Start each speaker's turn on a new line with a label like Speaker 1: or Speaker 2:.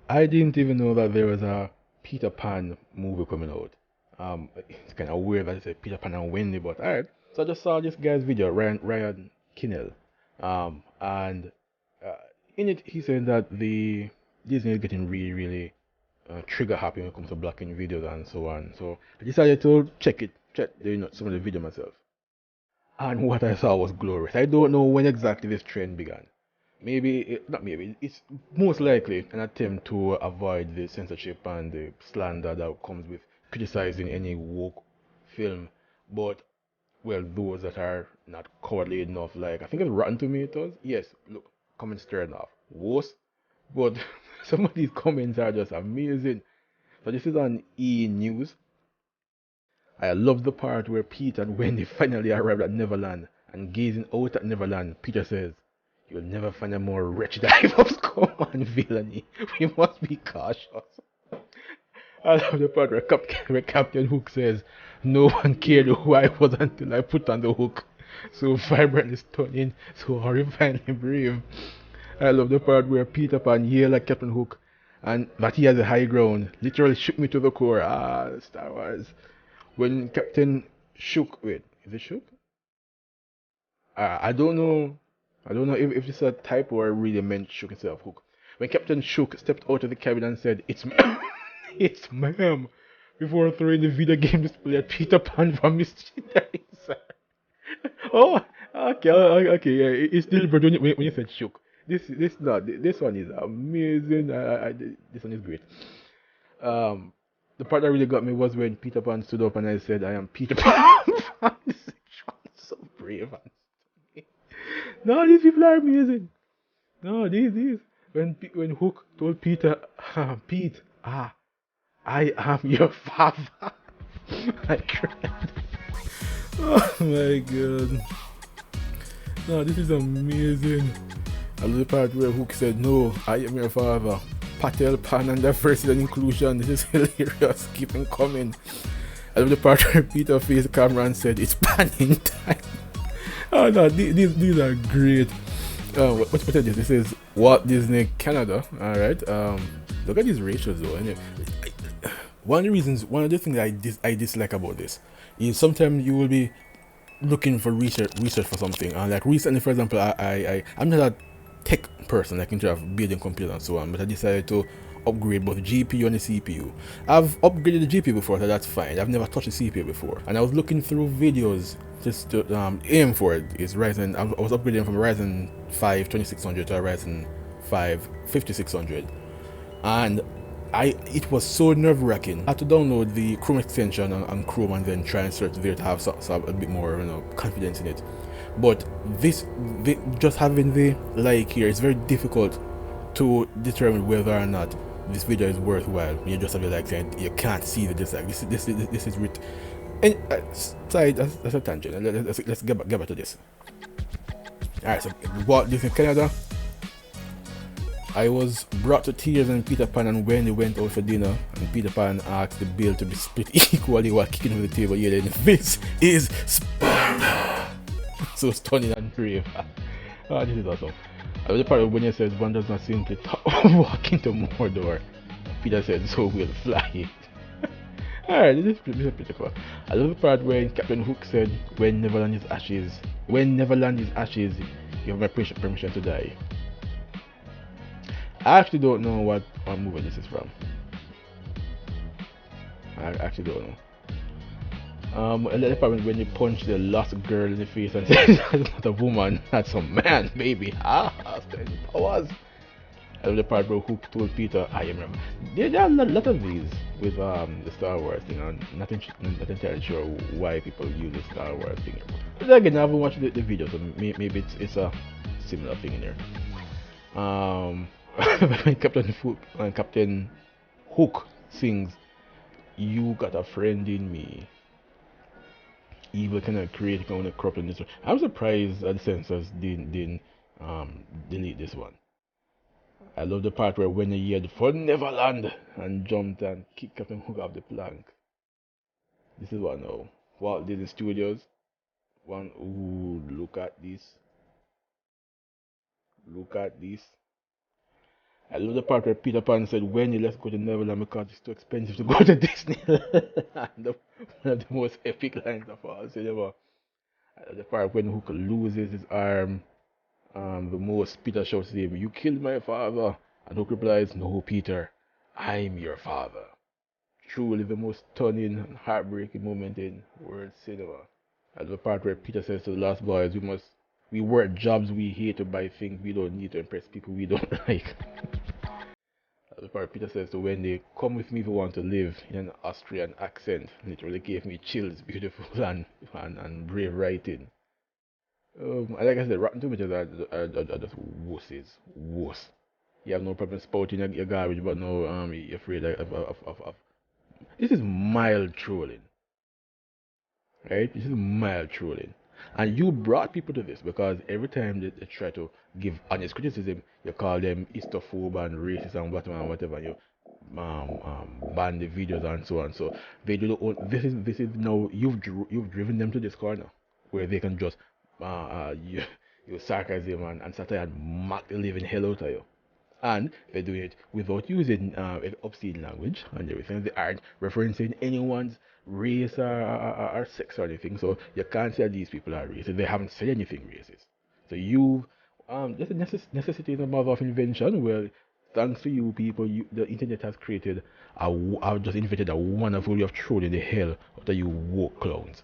Speaker 1: I didn't even know that there was a Peter Pan movie coming out. It's kind of weird that it's a Peter Pan and Wendy, but alright. So I just saw this guy's video, Ryan Kinnell, and uh, in it he said that the Disney is getting really trigger happy when it comes to blocking videos and so on. So I decided to check some of the video myself. And what I saw was glorious. I don't know when exactly this trend began. Not maybe, it's most likely an attempt to avoid the censorship and the slander that comes with criticizing any woke film. But, well, those that are not cowardly enough, like, I think it's Rotten Tomatoes. Yes, look, comments turn off. Worse, but some of these comments are just amazing. So this is on E! News. I love the part where Pete and Wendy finally arrived at Neverland, and gazing out at Neverland, Peter says, "You'll never find a more wretched hive of scum and villainy. We must be cautious." I love the part where Captain Hook says, "No one cared who I was until I put on the hook. So vibrantly stunning, so horrifyingly brave." I love the part where Peter Pan yelled at Captain Hook and that he has a high ground. Literally shook me to the core. Ah, Star Wars. When Captain Shook, wait, is it Shook? I don't know. I don't know if it's a typo or really meant Shook instead of Hook. When Captain Shook stepped out of the cabin and said, "It's it's ma'am," before throwing the video game display at Peter Pan for mischief. Oh, okay, yeah, it's still but when you said Shook. This one is amazing. This one is great. Um, the part that really got me was when Peter Pan stood up and I said, "I am Peter Pan." So brave. No, these people are amazing. No, these. When Hook told Peter, Pete, I am your father. I cried. Oh my god. No, this is amazing. I love the part where Hook said, "No, I am your father." Patel, Pan, and diversity and inclusion. This is hilarious. Keep on coming. I love the part where Peter faced the camera and said, "It's panning time." Oh no, these are great. What is this? This is Walt Disney Canada. All right. Look at these ratios though. Anyway, one of the things I dislike about this is sometimes you will be looking for research for something. And like recently, for example, I'm not a tech person like in terms of building computers and so on, but I decided to upgrade both the GPU and the CPU. I've upgraded the GPU before, so that's fine. I've never touched the CPU before, and I was looking through videos just to aim for it. Is Ryzen? I was upgrading from a Ryzen 5 2600 to a Ryzen 5 5600, and it was so nerve-wracking. I had to download the Chrome extension on Chrome and then try and search there to have a bit more confidence in it. But just having the like here, it's very difficult to determine whether or not this video is worthwhile. You just have your like saying you can't see the dislike. This is writ. And sorry, that's a tangent. Let's get back to this. Alright, so Walt Disney Canada. I was brought to tears when Peter Pan and Wendy went out for dinner, and Peter Pan asked the bill to be split equally while kicking over the table, yelling, "This is Sparta!" So stunning and brave. Oh, this is awesome. I love the part when he says one does not simply walk into Mordor. Peter said, "So we'll fly." Alright, this is pretty cool. I love the part where Captain Hook said, when Neverland is ashes, you have my permission to die." I actually don't know what movie this is from. I actually don't know. I love the part when you punch the lost girl in the face and say, "That's not a woman, that's a man, baby." Powers. I love the part where Hook told Peter, "I am." There are a lot of these with the Star Wars thing. I'm not entirely sure why people use the Star Wars thing. But again, I haven't watched the video, so maybe it's a similar thing in there. When Captain Hook sings, "You got a friend in me. Evil cannot create, can only corrupt and destroy." I'm surprised that the censors didn't delete this one. I love the part where when he yelled for Neverland and jumped and kicked Captain Hook off the plank. This is one now. Walt Disney Studios. One. Ooh, look at this. Look at this. I love the part where Peter Pan said, Wendy, let's go to Neverland because it's too expensive to go to Disney. One of the most epic lines of all cinema. I love the part when Hook loses his arm. The most Peter shouts to him, you killed my father. And Hook replies, no, Peter, I'm your father. Truly the most stunning and heartbreaking moment in world cinema. At the part where Peter says to the Lost Boys, we work jobs we hate to buy things we don't need to impress people we don't like. At the part Peter says to Wendy, come with me if you want to live, in an Austrian accent. Literally gave me chills, beautiful and brave writing. Like I said, Rotten Tomatoes are just wusses. Wuss. You have no problem spouting your garbage, but no, you're afraid of. This is mild trolling, right? This is mild trolling. And you brought people to this because every time they try to give honest criticism, you call them histophobe and racist and whatever. You ban the videos and so on. So they do the own, this is now you've driven them to this corner where they can just use sarcasm and satire and mock the living hell out of you. And they do it without using obscene language and everything. They aren't referencing anyone's race or sex or anything. So you can't say these people are racist. They haven't said anything racist. So you, just a necessity is a mother of invention. Well, thanks to you people, the internet has created, I've just invented a wonderful way of trolling the hell out of you woke clowns.